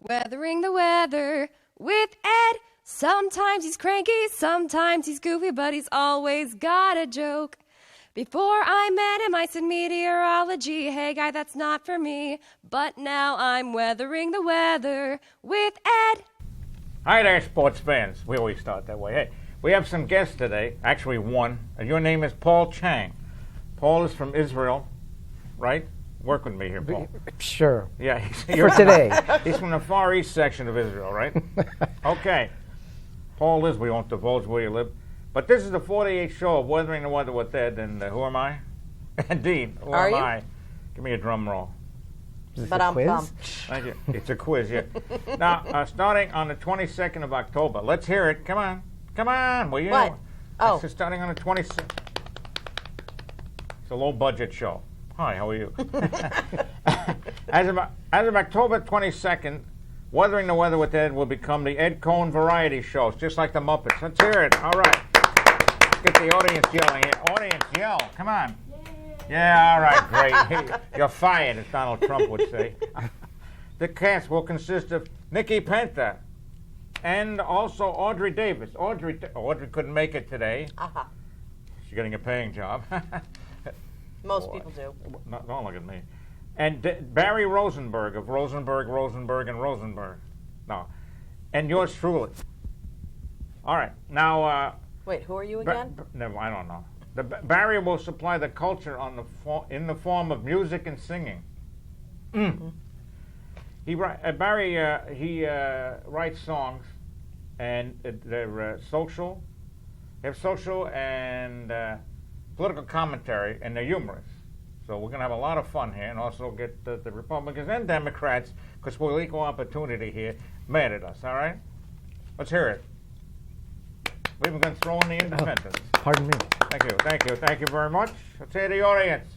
Weathering the weather with Ed. Sometimes he's cranky, sometimes he's goofy, but he's always got a joke. Before I met him, I said meteorology. Hey, guy, that's not for me. But now I'm weathering the weather with Ed. Hi there, sports fans. We always start that way. Hey, we have some guests today. Actually, one. And your name is Paul Chang. Paul is from Israel, right? Work with me here, Paul. Sure. Yeah. For today. He's from the Far East section of Israel, right? Okay. Paul lives, we won't divulge where you live. But this is the 48th show of Weathering the Weather with Ed, and who am I? Indeed, who am I? Give me a drum roll. Is this a quiz? Thank you. It's a quiz, yeah. Now, starting on the 22nd of October, let's hear it. Come on. Come on. Will you? What? Oh. This is starting on the 26th. It's a low-budget show. Hi, how are you? As of October 22nd, Weathering the Weather with Ed will become the Ed Cohen Variety Show. It's just like the Muppets. Let's hear it. All right. Let's get the audience yelling here. Audience, yell. Come on. Yeah, all right, great. You're fired, as Donald Trump would say. The cast will consist of Niki Penta and also Audrey Davis. Audrey couldn't make it today. Uh-huh. She's getting a paying job. Most people do. Don't look at me. And Barry Rosenberg of Rosenberg, and Rosenberg. No. And yours truly. All right. Now. Wait, who are you again? No, I don't know. Barry will supply the culture in the form of music and singing. Mm. Mm-hmm. Barry writes songs, and they're social. They have social and political commentary, and they're humorous. So we're going to have a lot of fun here, and also get the Republicans and Democrats, because we're equal opportunity here, mad at us. All right? Let's hear it. We've been throwing the independents. Pardon me. Thank you very much. Let's hear the audience.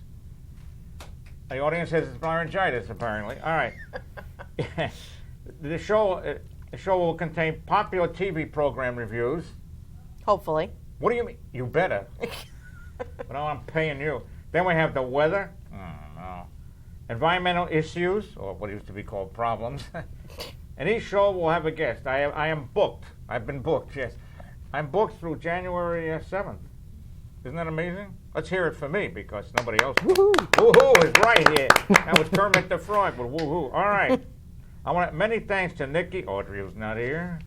The audience has laryngitis, apparently. All right. The show will contain popular TV program reviews. Hopefully. What do you mean? You better. But I'm paying you. Then we have the weather. No. Environmental issues, or what used to be called problems. And each show will have a guest. I am booked. I've been booked, yes. I'm booked through January 7th. Isn't that amazing? Let's hear it for me, because nobody else. Woohoo! Woohoo is right here. That was Kermit the Frog with woohoo. All right. I want many thanks to Nikki, Audrey, who's not here,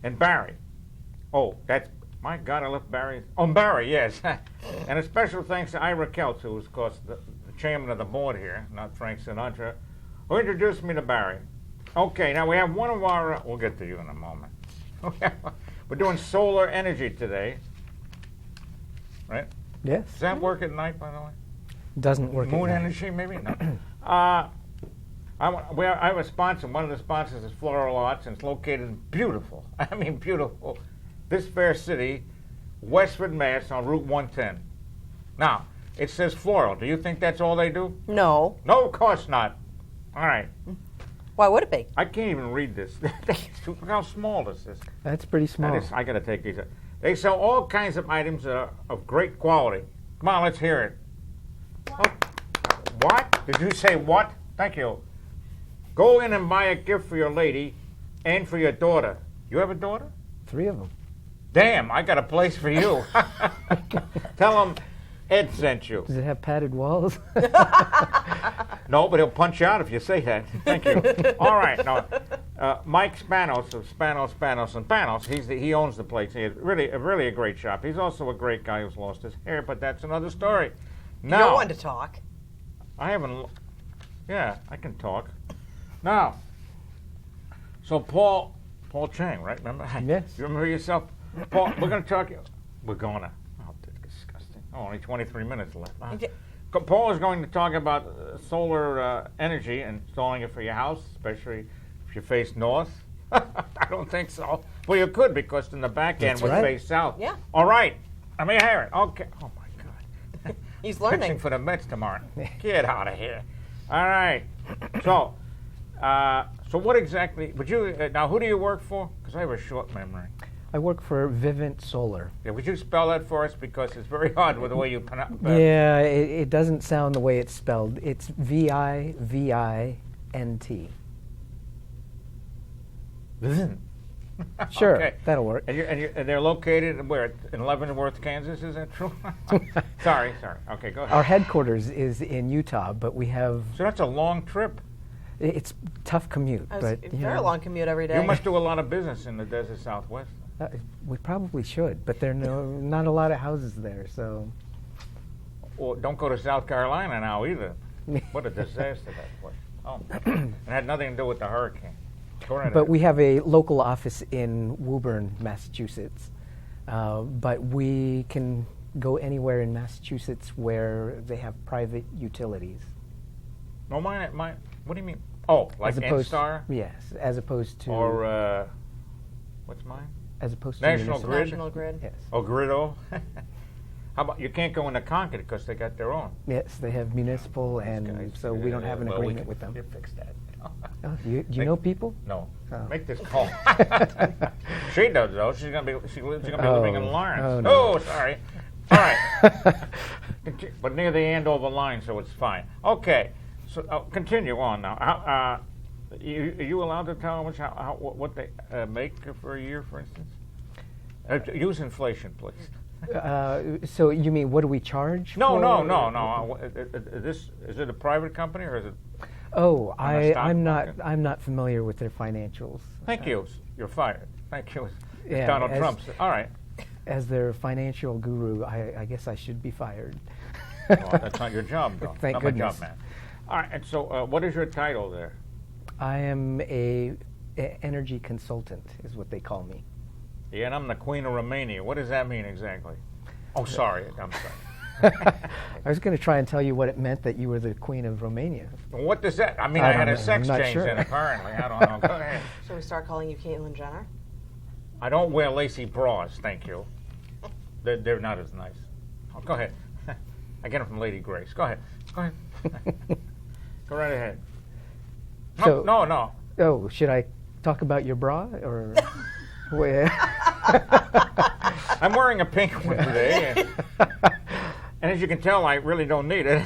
and Barry. Oh, that's, my God, I left Barry. Oh, Barry, yes. And a special thanks to Ira Keltz, who is, of course, the chairman of the board here, not Frank Sinatra, who introduced me to Barry. Okay, now we have one of our, we'll get to you in a moment. We're doing solar energy today, right? Yes. Does that work at night, by the way? Doesn't work Moon at night. energy, maybe? No. I have a sponsor. One of the sponsors is Floral Arts, and it's located in beautiful, I mean beautiful, this fair city, Westford, Mass, on Route 110. Now, it says floral. Do you think that's all they do? No. No, of course not. All right. Why would it be? I can't even read this. Look how small this is. That's pretty small. I got to take these. They sell all kinds of items of great quality. Come on, let's hear it. What? Did you say what? Thank you. Go in and buy a gift for your lady and for your daughter. You have a daughter? 3 of them. Damn, I got a place for you. Tell them Ed sent you. Does it have padded walls? No, but he'll punch you out if you say that. Thank you. All right. Now, Mike Spanos of Spanos and Panos, he owns the place. He has really a great shop. He's also a great guy who's lost his hair, but that's another story. Now, You're one to talk. I haven't. Yeah, I can talk. Now, so Paul Chang, right? Remember? Yes. You remember yourself? Paul, we're going to talk. We're going to. Oh, that's disgusting. Oh, only 23 minutes left. Okay. Paul is going to talk about solar energy and installing it for your house, especially if you face north. I don't think so. Well, you could, because in the back end would face south. Yeah. All right. Let me hear it. Okay. Oh, my God. He's learning. Pitching for the Mets tomorrow. Get out of here. All right. So what exactly would you? Now, who do you work for? Because I have a short memory. I work for Vivint Solar. Yeah, would you spell that for us? Because it's very hard with the way you pronounce it. Yeah, it doesn't sound the way it's spelled. It's Vivint. Sure, Okay. that'll work. And they're located where? In Leavenworth, Kansas, is that true? Sorry. Okay, go ahead. Our headquarters is in Utah, but we have, So that's a long trip. it's tough commute, That was but a very long commute every day. You must do a lot of business in the desert Southwest. we probably should, but there are not a lot of houses there, so. Well, don't go to South Carolina now either. What a disaster that was. Oh, it had nothing to do with the hurricane. Go right But ahead. we have a local office in Woburn, Massachusetts. But we can go anywhere in Massachusetts where they have private utilities. No, mine. What do you mean? Oh, like N-Star? Yes, as opposed to Or, what's mine? as opposed to National municipal. Grid? National Grid. Yes, Oh, Grido? How about, you can't go into Concord because they got their own. yes, they have municipal, Guys, and so we don't have an well, we agreement can with them. Fix that. Oh, do you know people? No. Oh. Make this call. She does though. She's gonna be living in Lawrence. Oh, no. Sorry. All right. But near the Andover line, so it's fine. Okay. So continue on now. Are you allowed to tell how much what they make for a year, for instance? Use inflation, please. So you mean what do we charge? No. for- Is it a private company or is it? Oh, On the stock I'm not. market? I'm not familiar with their financials. Thank you. You're fired. Thank you. Yeah, Donald as- Trump. All right. As their financial guru, I guess I should be fired. Well, that's not your job, though. Thank not goodness. my job, man. All right. And so, what is your title there? I am a energy consultant, is what they call me. Yeah, and I'm the Queen of Romania. What does that mean exactly? Oh, sorry. I'm sorry. I was going to try and tell you what it meant that you were the Queen of Romania. What does that? I mean, I I had don't a know. sex I'm not change sure. then, apparently. I don't know. Go ahead. Should we start calling you Caitlyn Jenner? I don't wear lacy bras, thank you. They're not as nice. Oh, go ahead. I get them from Lady Grace. Go ahead. Go ahead. Go right ahead. So- No. Oh, should I talk about your bra or? Where? I'm wearing a pink one today. And as you can tell, I really don't need it.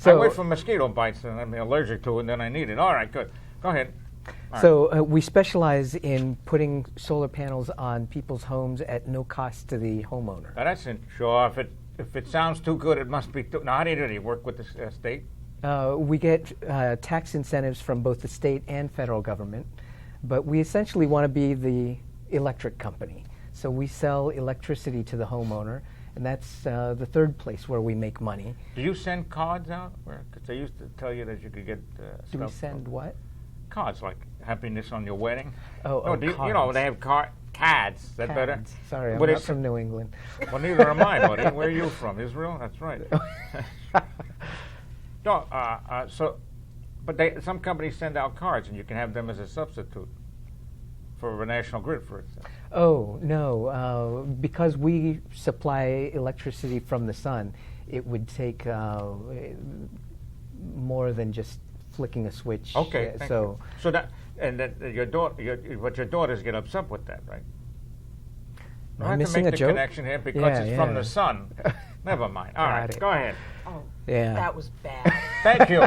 I wait for mosquito bites and I'm allergic to it, and then I need it. All right, good. Go ahead. All So we specialize in putting solar panels on people's homes at no cost to the homeowner. Now that's sure. If it sounds too good, it must be. Now, how do you do it? You work with the state? We get tax incentives from both the state and federal government, but we essentially want to be the electric company. So we sell electricity to the homeowner, and that's the third place where we make money. Do you send cards out? Because they used to tell you that you could get. Do we stuff send what? cards like happiness on your wedding? Oh, No, you know cards. they have cards. Is that better? Cards. Sorry, I'm What not is- from New England. Well, neither am I, buddy. Where are you from? Israel? That's right. No, but some companies send out cards, and you can have them as a substitute for a National Grid, for instance. Oh, no. Because we supply electricity from the sun, it would take more than just flicking a switch. Okay, thank so you. So that, and then your daughters get upset with that, right? Am I I have to missing make a the joke? connection here because Yeah, it's from yeah. the sun. Never mind. All Got right, it. go ahead. Oh, Yeah. that was bad. Thank you.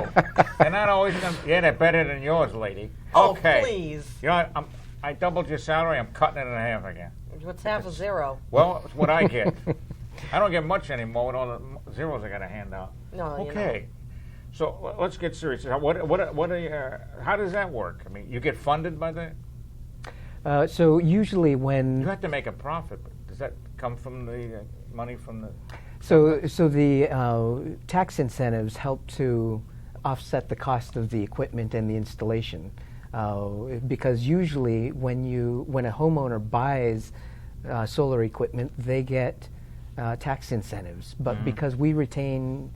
They're not always going to, yeah, they're better than yours, lady. Oh, Okay. please. You know, I doubled your salary. I'm cutting it in half again. What's half a zero? Well, it's what I get. I don't get much anymore with all the zeros I got to hand out. No, you Okay. So let's get serious. How does that work? I mean, you get funded by the. So usually when You have to make a profit. But does that come from the money from the? So the tax incentives help to offset the cost of the equipment and the installation, because usually when a homeowner buys solar equipment, they get tax incentives. But because we retain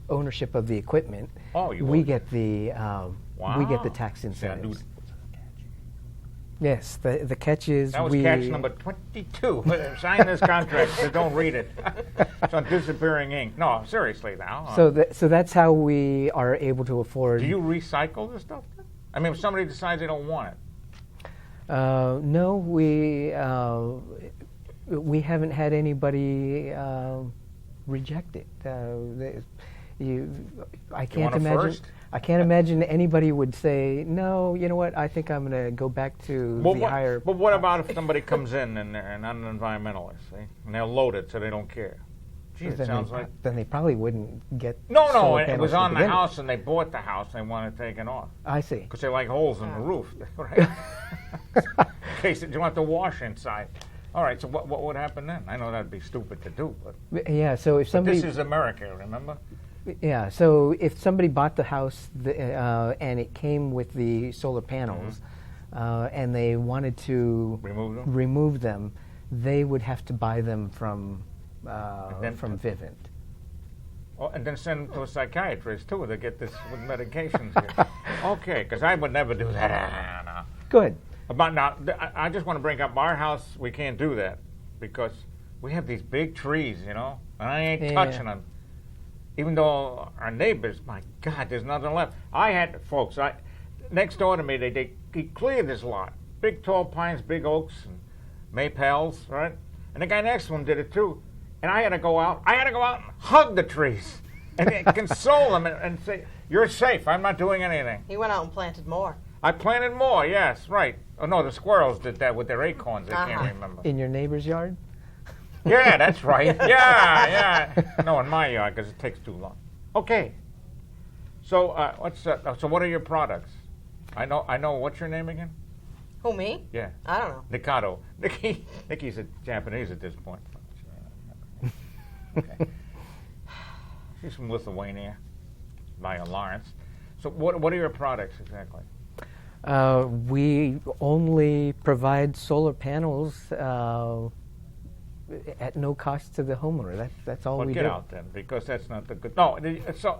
ownership of the equipment, Oh, you we own get the we get the tax See, I knew incentives. Yes, the catch is that was we catch number 22. Sign this contract, so don't read it. It's on disappearing ink. No, seriously now. so that's how we are able to afford. Do you recycle this stuff? I mean, if somebody decides they don't want it. No, we haven't had anybody reject it. I You can't want a imagine. first? I can't imagine anybody would say, no, you know what, I think I'm going to go back to the higher... But what about if somebody comes in and they're not an environmentalist, see? And they'll load it so they don't care? Gee, it sounds like... Then they probably wouldn't get No, solar it panels was to on the begin with. house and they bought the house and they want it taken off. I see. Because they like holes in the roof, right? In case you want to wash inside. All right, so what would happen then? I know that'd be stupid to do, but... Yeah, so if somebody... But this is America, remember? Yeah, so if somebody bought the house and it came with the solar panels and they wanted to remove them, they would have to buy them from Vivint. Oh, and then send them to a psychiatrist, too, to get this with medications here. Okay, because I would never do that. No. Good. But now, I just want to bring up our house. We can't do that because we have these big trees, and I ain't touching them. Even though our neighbors, my God, there's nothing left. I had, folks, next door to me, they cleared this lot. Big tall pines, big oaks, and maypals, right? And the guy next to him did it too. And I had to go out and hug the trees and console them and say, you're safe, I'm not doing anything. He went out and planted more. I planted more, yes, right. Oh, no, the squirrels did that with their acorns, I can't remember. In your neighbor's yard? Yeah, that's right. Yeah. No, in my yard, because it takes too long. Okay. So, so what are your products? I know. What's your name again? Who, me? Yeah. I don't know. Nikado. Niki's a Japanese at this point. Okay. She's from Lithuania, by Lawrence. So, what are your products exactly? We only provide solar panels at no cost to the homeowner. That's all we do. Get out then, because that's not the good. No, so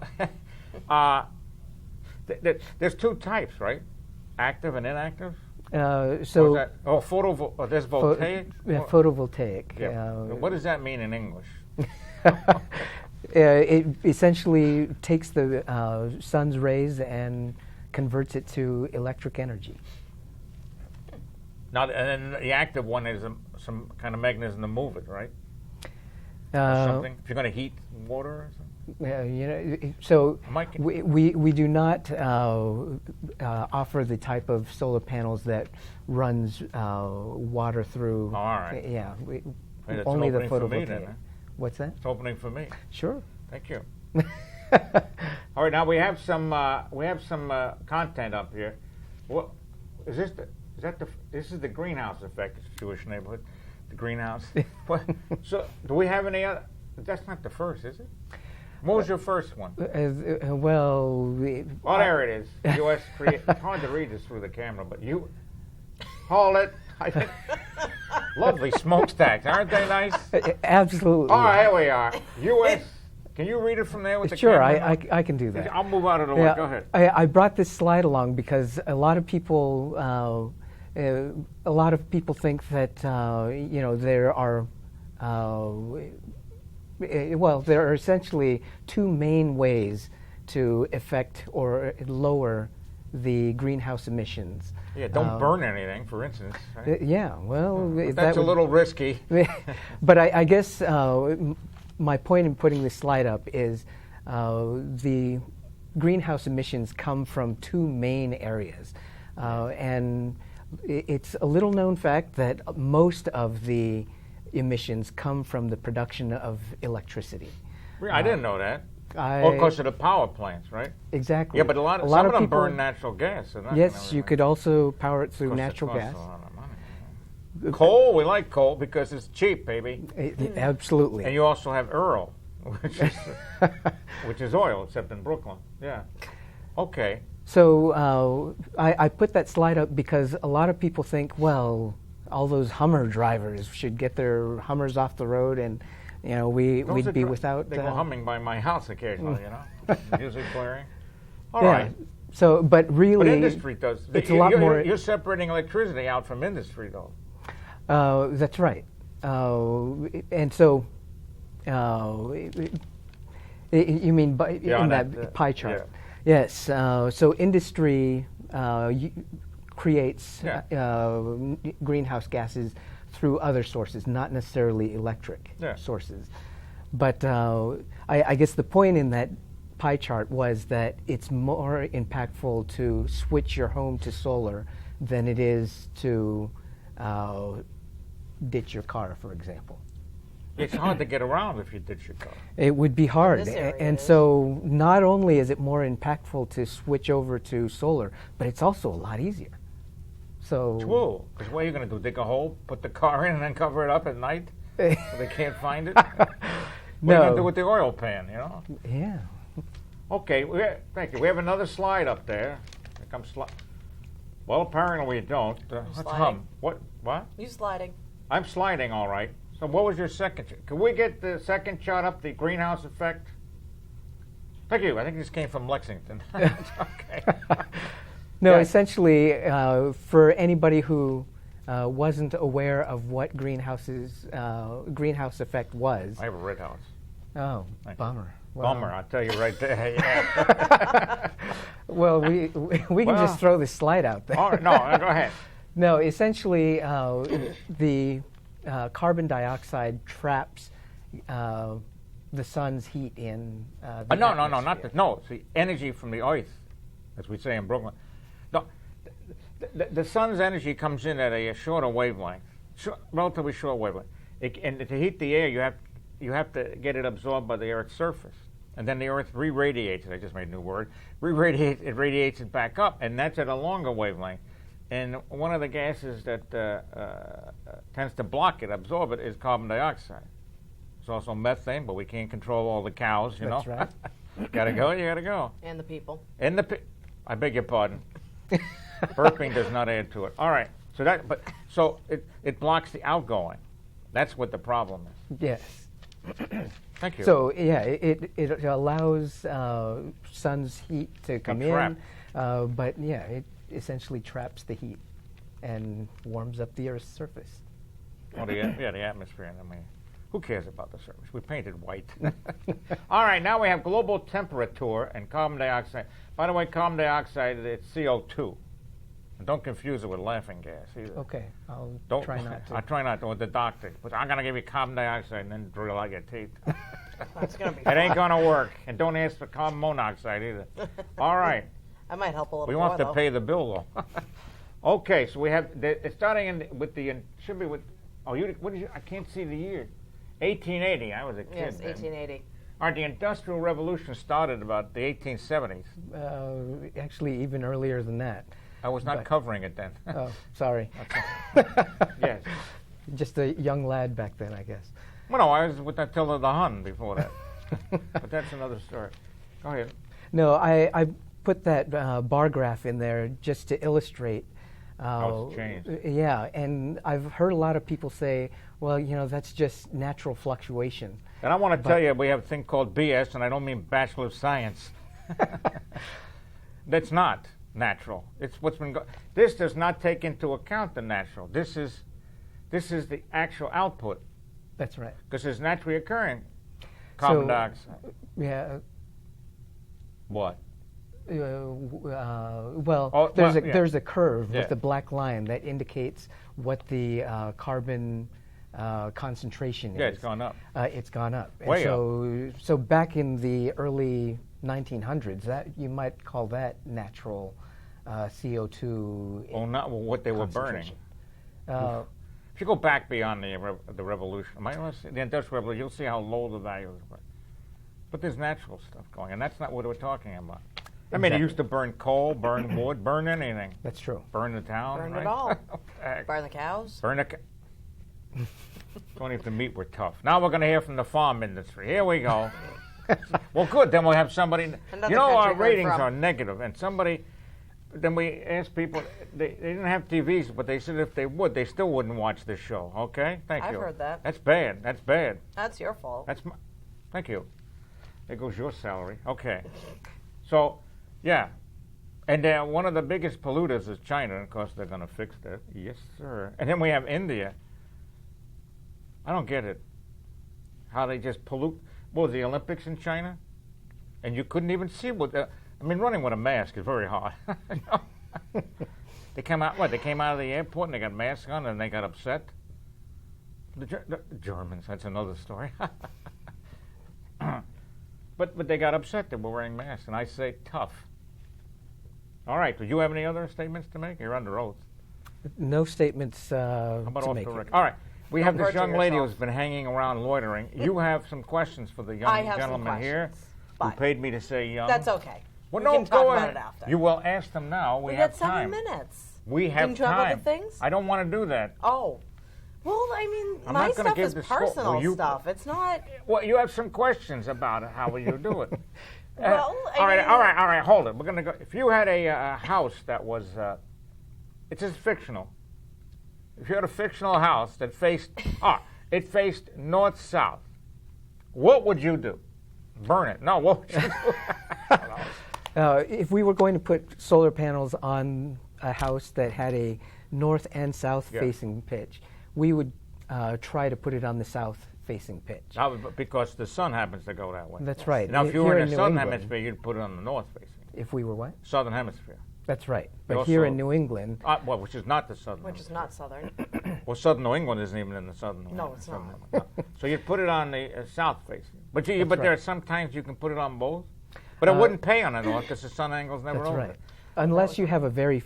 there's two types, right? Active and inactive. There's voltaic. Photovoltaic. Yeah. What does that mean in English? It essentially takes the sun's rays and converts it to electric energy. Now, and then the active one is some kind of mechanism to move it, right? Or something. If you're going to heat water or something. So we do not offer the type of solar panels that runs water through. Oh, all right. Yeah. Only the photovoltaic. Then, huh? What's that? It's opening for me. Sure. Thank you. All right, now we have some content up here. What is this? This is the greenhouse effect. It's a Jewish neighborhood. The greenhouse. So, do we have any other? That's not the first, is it? What was your first one? Well, there it is. U.S. It's hard to read this through the camera, but you hold it. Lovely smokestacks, aren't they nice? Absolutely. All right, here we are. U.S. Can you read it from there with the camera? Sure, I can do that. I'll move out of the way. Go ahead. I brought this slide along because a lot of people think that there are there are essentially two main ways to affect or lower the greenhouse emissions. Yeah, don't burn anything, for instance. Right? Yeah, well, that's a little risky. But I guess my point in putting this slide up is the greenhouse emissions come from two main areas. And it's a little known fact that most of the emissions come from the production of electricity. I didn't know that. Because of the power plants, right? Exactly. Yeah, but some of them burn natural gas. Yes, you could also power it through natural gas. A lot of money. Coal, we like coal because it's cheap, baby. Absolutely. And you also have Earl, which is oil, except in Brooklyn. Yeah. Okay. So I put that slide up because a lot of people think, well, all those Hummer drivers should get their Hummers off the road and we'd be without... They go humming by my house occasionally, music blaring. All right. So, but really... But industry does. It's a lot more... You're separating electricity out from industry, though. That's right. And so... you mean in that pie chart? Yeah. Yes. So industry creates greenhouse gases through other sources, not necessarily electric sources. But I guess the point in that pie chart was that it's more impactful to switch your home to solar than it is to ditch your car, for example. It's hard to get around if you ditch your car. It would be hard. this area And it is. so not only is it more impactful to switch over to solar, but it's also a lot easier. So Whoa, because what are you going to do? Dig a hole, put the car in, and then cover it up at night so they can't find it? What are you going to No. do with the oil pan, you know? yeah. Okay, thank you. We have another slide up there. Here comes well, apparently we don't. Let's sliding. hum. What? You sliding. I'm sliding, all right. So what was your second? Can we get the second shot up, the greenhouse effect? Thank you. I think this came from Lexington. Okay. No, Yeah. essentially, for anybody who wasn't aware of what greenhouse effect was. I have a red house. Oh, Thank you. bummer. Bummer, I'll tell you right there. Yeah. Well, we can Well- just throw this slide out there. All right, no, go ahead. No, essentially, the carbon dioxide traps the sun's heat in the No, atmosphere. not the, no. It's the energy from the earth, as we say in Brooklyn. No, the sun's energy comes in at a shorter wavelength, relatively short wavelength. And to heat the air, you have to get it absorbed by the Earth's surface, and then the Earth re-radiates it. I just made a new word. It radiates it back up, and that's at a longer wavelength. And one of the gases that tends to block it, absorb it, is carbon dioxide. There's also methane, but we can't control all the cows, you That's know. right. You gotta go. And the people. And I beg your pardon. Burping does not add to it. All right. So it blocks the outgoing. That's what the problem is. Yes. Thank you. So yeah, it allows sun's heat to come in, trapped. but yeah, it essentially traps the heat and warms up the Earth's surface. Well, the atmosphere. I mean, who cares about the surface? We painted white. All right. Now we have global temperature and carbon dioxide. By the way, carbon dioxide, it's CO2. And don't confuse it with laughing gas either. Okay, I'll Don't try not to. I try not to with the doctor. But I'm gonna give you carbon dioxide and then drill out your teeth. That's going to be It fun. ain't gonna work. And don't ask for carbon monoxide either. All right. I might help a little We more, want to though. pay the bill though. Okay, so we have it's starting with the should be with what is I can't see the year. 1880. I was a kid. Yes, then. 1880. All right, the Industrial Revolution started about the 1870s. Actually, even earlier than that. I was not But- covering it then. Oh, sorry. Yes. Just a young lad back then, I guess. Well, no, I was with Attila the Hun before that. But that's another story. Go ahead. No, I put that bar graph in there just to illustrate. How it's changed. Yeah, and I've heard a lot of people say, well, that's just natural fluctuation. And I want to tell you, we have a thing called BS, and I don't mean Bachelor of Science. That's not natural. It's what's been This does not take into account the natural. This is the actual output, That's right. because it's naturally occurring carbon So- dioxide. Yeah. What? Well, Oh, there's well, yeah. there's a curve Yeah. with the black line that indicates what the carbon concentration Yeah, is. it's gone up. It's gone up. And Way so back in the early 1900s, that you might call that natural CO2. Well, not what they were burning. concentration. Uh, If you go back beyond the revolution, the Industrial Revolution, you'll see how low the values were. But there's natural stuff going, and that's not what we're talking about. I mean, they Exactly. used to burn coal, burn wood, burn anything. That's true. Burn the town. Burn right? it all. Heck. Burn the cows. Burn the. Only if the meat were tough. Now we're going to hear from the farm industry. Here we go. Well, good. Then we'll have somebody. Another Our country ratings from. are negative, and somebody. Then we asked people. They didn't have TVs, but they said if they would, they still wouldn't watch this show. Okay, thank I've you. heard that. That's bad. That's bad. That's your fault. That's my. Thank you. There goes your salary. Okay. So, yeah. And one of the biggest polluters is China. Of course, they're going to fix that. Yes, sir. And then we have India. I don't get it. How they just pollute. What was the Olympics in China? And you couldn't even see what. Running with a mask is very hard. They came out. What? They came out of the airport and they got masks on and they got upset. The Germans. That's another story. But they got upset that we're wearing masks, and I say tough. All right. Do you have any other statements to make? You're under oath. No statements How about to off make. the record? All right. We have this perjure young lady yourself. who's been hanging around loitering. You have some questions for the young I have some gentleman here questions, who but paid me to say young. That's okay. Well, we no, can talk go about ahead. it after. You will ask them now. We We have got 7 time. minutes. We have Didn't you have time. other things? I don't want to do that. Oh. Well, I mean, I'm my not gonna stuff give is the score. personal Well, you- stuff. It's not. Well, you have some questions about it. How will you do it? Well, all right, I mean- all right. Hold it. We're gonna go. If you had a house that was, it's just fictional. If you had a fictional house that faced, it faced north-south, what would you do? Burn it? No. What would you do? If we were going to put solar panels on a house that had a north and south Yeah. facing pitch, we would try to put it on the south facing pitch. Because the sun happens to go that way. That's right. Now, if you Here were in in the New southern England- hemisphere, you'd put it on the north facing. If we were what? Southern hemisphere. That's right. But also- here in New England, Well, which is not the southern. Which is hemisphere. not southern. Well, southern New England isn't even in the southern. No, it's southern not. No. So you'd put it on the south facing. But there right. are sometimes you can put it on both. But it wouldn't pay on the north because the sun angle's never that's over right. it. Unless you have a very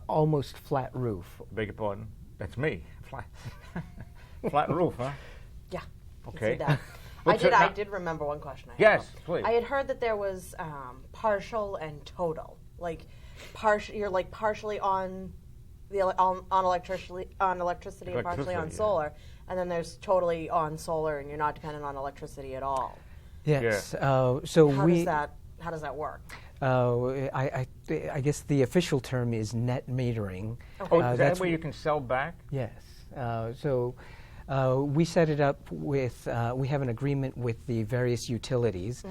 almost flat roof. Beg your pardon. That's me. Flat roof, huh? Yeah. Okay. I see that. But I so- did remember one question I had. Yes, please. I had heard that there was partial and total. Like, you're like partially on on electricity and partially Electricity, on yeah. solar, and then there's totally on solar and you're not dependent on electricity at all. Yes. So How we. does that work? I guess the official term is net metering. Oh, is that that's where you can sell back? Yes. We set it up with, we have an agreement with the various utilities,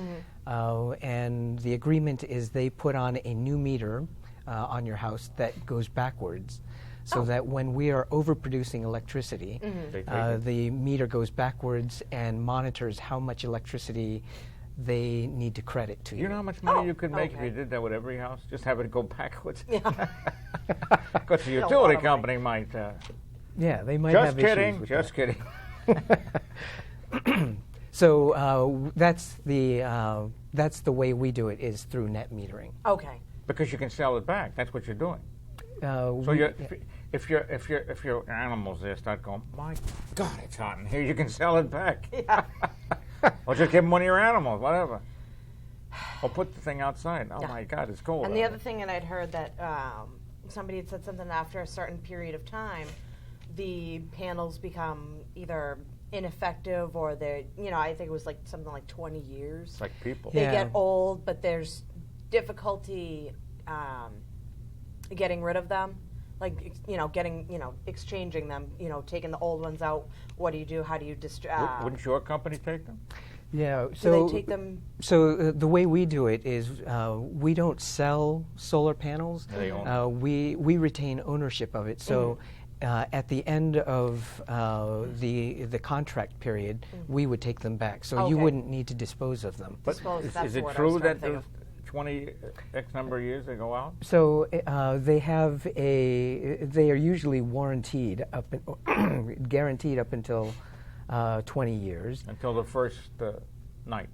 and the agreement is they put on a new meter on your house that goes backwards, so that when we are overproducing electricity, They take it. the meter goes backwards and monitors how much electricity they need to credit to you. You know how much money Oh, you could make if okay. you did that with every house? Just have it go backwards. Yeah. Because the A lot utility of money. company might. Yeah, they might Just have kidding. issues with Just that. kidding. So that's the way we do it, is through net metering. Okay. Because you can sell it back. That's what you're doing. So We- if your animals there start going, my God, it's hot in here, you can sell it back. Yeah. Or just give them one of your animals, whatever. Or put the thing outside. Oh Yeah. my God, it's cold. And the out other thing, and I'd heard that somebody had said something after a certain period of time, the panels become either ineffective or they're, I think it was like something like 20 years. It's like people. They Yeah. get old, but there's difficulty getting rid of them. Like, exchanging them, taking the old ones out. What do you do? How do you Wouldn't your company take them? Yeah. do So they take them? So the way we do it is we don't sell solar panels. They own we retain ownership of it. So at the end of the contract period, we would take them back. So you Okay. wouldn't need to dispose of them. But Suppose that's is the it word I was true trying that to think there's 20 X number of years they go out? So they are usually warranted guaranteed up until 20 years. Until the first night.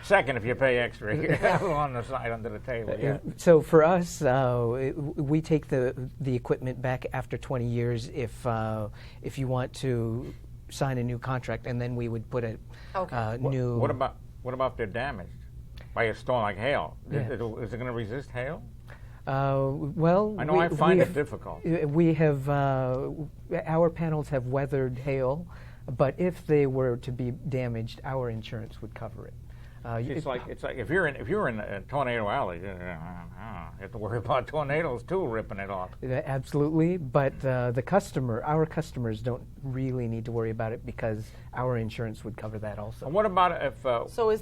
Second, if you pay extra. On the side under the table. Yeah. So for us, we take the equipment back after 20 years if you want to sign a new contract, and then we would put a Okay. new. What about if they're damaged by a storm like hail? Yeah. Is it going to resist hail? Well, I know I find it difficult. We have our panels have weathered hail, but if they were to be damaged, our insurance would cover it. It's like if you're in a tornado alley, you have to worry about tornadoes too ripping it off. Absolutely, but our customers don't really need to worry about it because our insurance would cover that also. And what about if So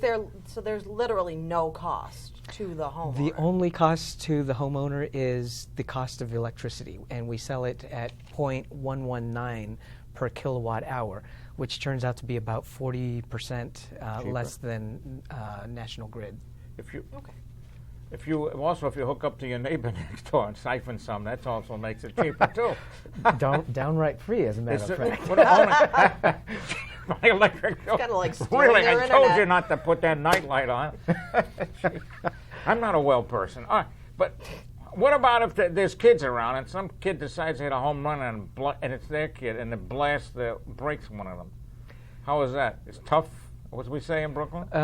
there's literally no cost to the homeowner. The only cost to the homeowner is the cost of electricity, and we sell it at 0.119 per kilowatt hour, which turns out to be about 40% less than National Grid. if you if you hook up to your neighbor next door and siphon some, that also makes it cheaper too. Downright free, as a matter of fact. What my electric bill. Kinda like stealing Really, their I told you internet. not to put that nightlight on. I'm not a well person. But what about if there's kids around and some kid decides to hit a home run and it's their kid and it breaks one of them? How is that? It's tough. What we say in Brooklyn? I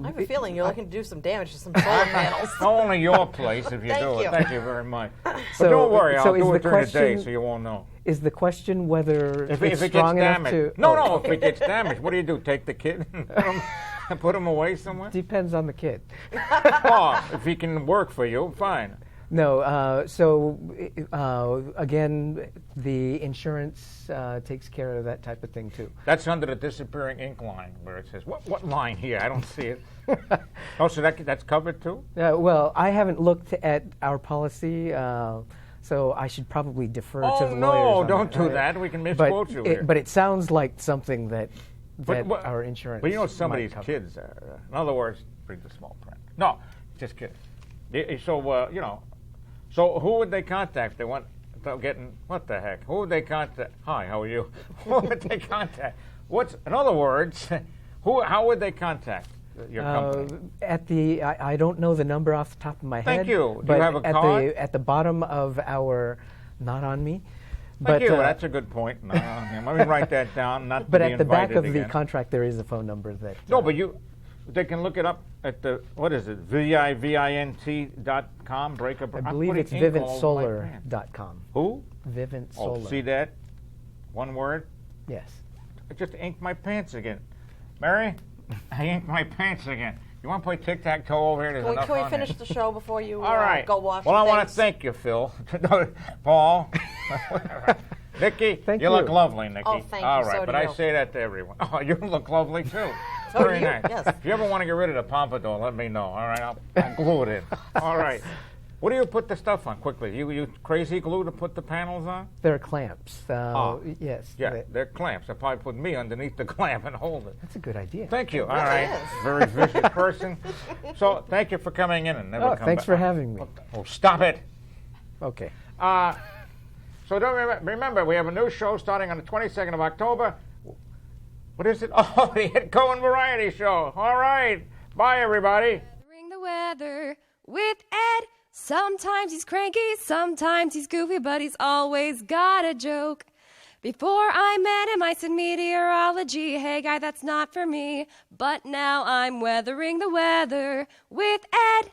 have a feeling you're looking to do some damage to some solar panels. Only your place if you Thank do you. it. Thank you very much. But So- don't worry, so I'll is do the it during the day question- so you won't know. Is the question whether If it's it gets strong enough damaged. to? No, if it gets damaged, what do? Take the kid and put him away somewhere? Depends on the kid. Oh, if he can work for you, fine. No, again, the insurance takes care of that type of thing too. That's under the disappearing ink line where it says, what line here? I don't see it. Oh, so that's covered too? Well, I haven't looked at our policy, so I should probably defer to the lawyers. No, on don't do right? that. We can misquote you here. But it sounds like something that But our insurance. But you know, some of might these cover. kids are, in other words, read the small print. No, just kidding. So, so who would they contact? They want getting, what the heck? Who would they contact? Hi, how are you? Who would they contact? In other words, how would they contact your company? I don't know the number off the top of my head. Thank you. Do But you have a at card? at the bottom of our, not on me. Thank you. That's a good point. No, let me write that down. Not to But be at the back invited of the again. contract, there is a phone number that. No, but they can look it up at the, what is it, VIVINT.com, breakup. I believe it's vivintsolar.com. Who? Vivint Oh, Solar. see that? One word? Yes. I just inked my pants again. Mary, I inked my pants again. You want to play tic-tac-toe over here? There's enough Can we on finish there. the show before you All right. go wash Well, I want to things? thank you, Phil. Paul. Nikki, Thank you look you. lovely, Nikki. Oh, thank you. All right, So but do I you. say that to everyone. Oh, you look lovely, too. So do Very you, nice. yes. If you ever want to get rid of the pompadour, let me know. All right, I'll glue it in. All right. What do you put the stuff on quickly? You crazy glue to put the panels on? There are clamps. Yes. Yeah, they're clamps. I'll probably put me underneath the clamp and hold it. That's a good idea. Thank you. All really right. is. Very vicious person. So thank you for coming in and never come Thanks back. for having me. Oh, stop it. Okay. So don't remember, we have a new show starting on the 22nd of October. What is it? Oh, the Ed Cohen Variety Show. All right. Bye, everybody. Weathering the weather with Ed. Sometimes he's cranky, sometimes he's goofy, but he's always got a joke. Before I met him, I said meteorology. Hey, guy, that's not for me. But now I'm weathering the weather with Ed.